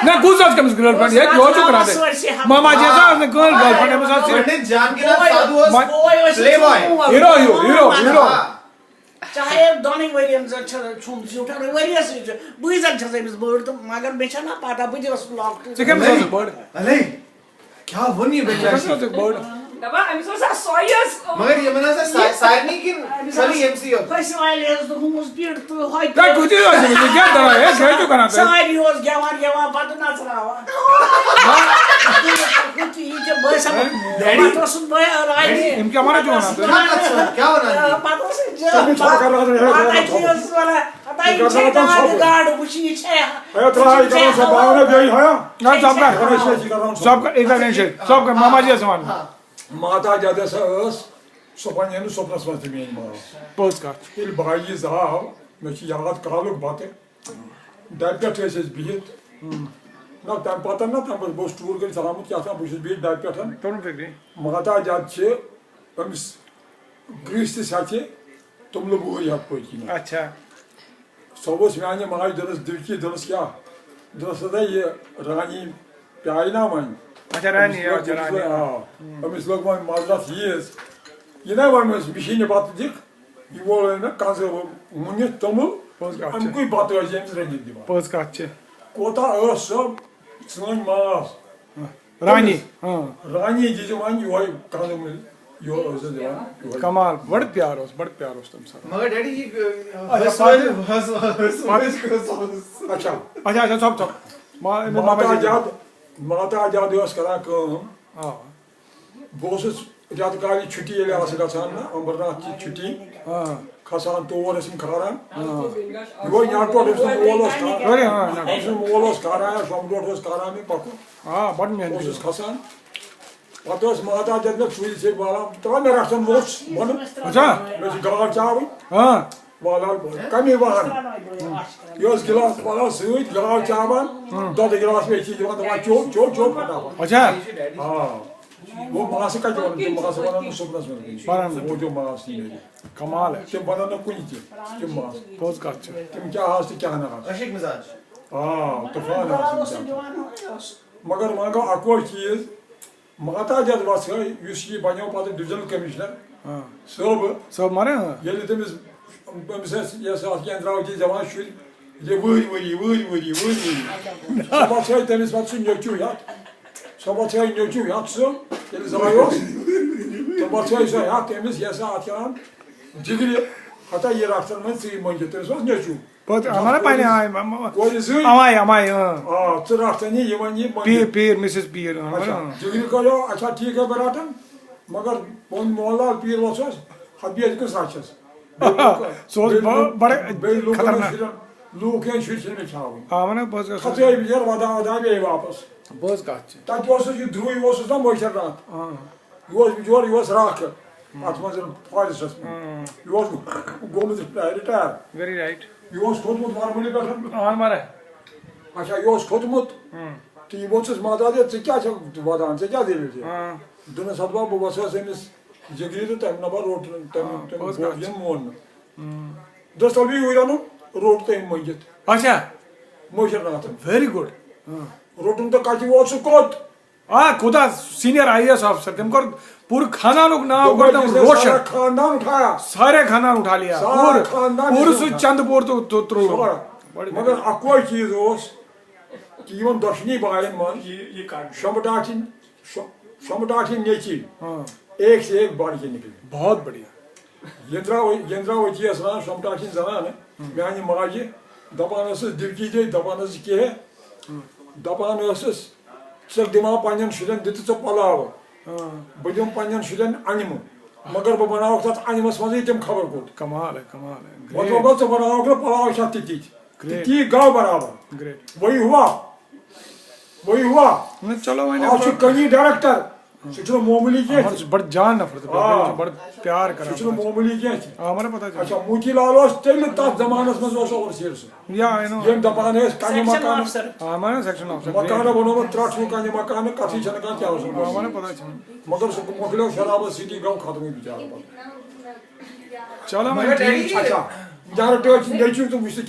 نہ کس کمس girl friend یہ جو کرا دے ماما جی صاحب نے گرل فرینڈ ہے مسا جان کے نام سادو پلے بوائے ہیرو چاہے دونوں ورین چھوم زیوٹا وریس بوزن چھس امس بڑ تو مگر مے چھنا پتہ بجس لاک ژٕ کٔمِس ٲسٕکھ بٔڑ الے کیا ونی بیچا کٔمِس ٲسٕکھ بٔڑ دبا امس اوس سویس مگر یہ منا سارنی کن ساری ایم سی کس وایلز ہمس پیڑ تو ہائی کیا کچھ ہے یہ کیا کرا ہے کیا جو کرا ہے ساری ہوس گیوان پتہ نچراوا کچھ یہ بس ڈیڈی تو سن بھائی رائی ان کیا مانا جو ہونا کیا بنا پتہ سے سب کا ماما جی سوال ماتا جد سہ ون سپنس مز تہ میری ماں پوز کت یل بھائی زاو مے یاد کالک بتہ ڈب پہ بہت نا تمہ پتہ نا تمہ پتہ بہت ٹور کر سلامت کیا بہت بہت ڈب پہ ماتا جد امس گریس تہ سچہ تمل بوئی ہاتھ پہ اچھا سو میانہ ماج دنس دلکی دنس کیا دنس یہ رانی پیائی نا ون اچھا رانی امس لوگ ون مازرات یز یہ نا ون مشین بتہ دکھ یہ وول نا کنز مونت تومل امکے بتہ امس رنت دِوان پوز کت کوتاہ سو سن ماس رانی رانی دِژ ون یہوے کنز یہ کمال بڑ پیار تم سر مگر ڈیڈی اچھا اچھا سب ماتا جد کران بہت رت کالہ چھٹی گھان نا امرناتھ کی چھٹی کھسان تور کھاران یہ گو ینٹ پہ مول کھاران شم ڈوٹ کھاران پکن کھسان پتہ ماتا جد مے شُرۍ سۭتۍ والان دپان مے رٹن موچ بۄنہٕ مے چھِ گاڈ چاوٕنۍ والان کمی وہن یہ گلاس والان سۭتۍ گاڈ چاوان دۄدٕ گلاس مے چھ دِوان دپان چو چو چو پھٹافٹ اچھا وہ ماس کتہِ ونان تِم ماس ونان صبحس منٛز وہ جو ماس کمال ہے تِم بنان نہٕ کُنہِ تہِ تِم ماس پوز کت تِم کیٛاہ آس تہٕ کیٛاہ نہٕ آس عشق مزاج طوفان آس مگر وۄنۍ گوٚو اکوے چیٖز ماتا جد وس یہ بنو پتہ ڈویژنل کمشنر صٲب مانا ییٚلہِ تٔمِس اندراوتی دپان شُرۍ یہ وٕرۍ سۄ پتہٕ تھٲے تٔمِس پتہٕ سُہ نیٚچوٗ ہٮ۪تھ سۄ پتہٕ تھٲے نیٚچوٗ ہٮ۪تھ سُہ ییٚلہِ زاے اوس تمہِ پتہٕ تھٲے سۄ ہٮ۪تھ تٔمِس یہِ ہسا اتھ کیٛاہ جگرِ ہتا یہِ رفتن منٛز ژٕے مٔنگِتھ تٔمِس اوس نیٚچوٗ ہمارا پہلے کورِ زٕ امائی ژٕ رٹن یہِ وۄنۍ یہِ پیر مسز پیر جگرِ کریو اچھا ٹھیک ہے بہٕ رٹن مگر ووٚن موہن لال پیر وۄتھس ہتھ بیٚیہِ کٔژ رچھس بیٚیہِ لوٗکھ ہٮ۪ن شُرۍ چھِنہٕ مےٚ کھیاوٕنۍ کھژے بِچار ودان ودان بیٚیہِ واپس بوز کت تتہِ اوسُس یہِ دٕرُے اوسُس نا مٲشر راتھ یہِ اوس بِچور یہِ اوس راکھٕ اتھ منٛز فارسٹس منٛز یہِ اوس گوٚمُت رِٹایر ویری رائٹ یہ کھوتمت وارملی پہ اچھا یہ کھوتمت تو یہ ووتھس ماتا دے ژٕ ودان ژےٚ دلیل دنس ہتبا بہ وسس امس جگری تو تم نبا روٹ تم مون دس تل بھی رن روٹ تم منگت اچھا مشر ناتھ ویری گڈ روٹن تو کتہ ووت سہ کوت خدا سینئر آئی ایس آفیسر تم کر پورے خاندان نام روشن خاندان اٹھایا سارے خاندان اٹھا لیا پورے سہ چند پور تو ترو مگر اکوے چیز اس کہ یمن دشنی بائن من شمٹاٹھن نیچی ایک سے ایک بڑھ کے نکلے بہت بڑھیا یندراوتی ٲس ونان شمٹاٹھن زنان میانہِ ماجہِ دپان ٲسٕس دِلکی دے دپان ٲسٕس کینٛہہ دپان ٲسٕس ژٕ دِما پننٮ۪ن شُرٮ۪ن دِتہٕ ژٕ پلاو بہٕ دِمہٕ پننٮ۪ن شُرٮ۪ن انمہٕ مگر بہٕ بناوکھ تتھ انمس منٛزٕے تِم خبر کوٚت کمال ہے کمال ہے مطلب گوٚو ژٕ بناوکھ نہٕ پلاو چھتھ تہِ تِتھۍ تی گوٚو برابر وہی ہوا چلو آز چھُ کٔنی ڈایریکٹر سُہ چھُنہٕ معموٗلی کینٛہہ بڑ جان نفر بڑ پیار سُہ چھُنہٕ معموٗلی کینٛہہ ہمارا پتہ اچھا موتی لال اوس تیٚلہِ تتھ زمانس منٛز اوس اوورسیئر سُہ ییٚمۍ دپان ٲسۍ کنہِ مکانہٕ سیکشن آفیسر مکانہٕ بنومُت 3 کنہِ مکانہٕ کتھٕے چھنہٕ کانٛہہ کیٛاہ اوس ہمارا پتہ مگر سُہ مۄکلیو شرابس سۭتی گوٚو ختمٕے بِچارٕ چلو اچھا نیٚچوٗ تہٕ وٕچھ ژٕ کیٛاہ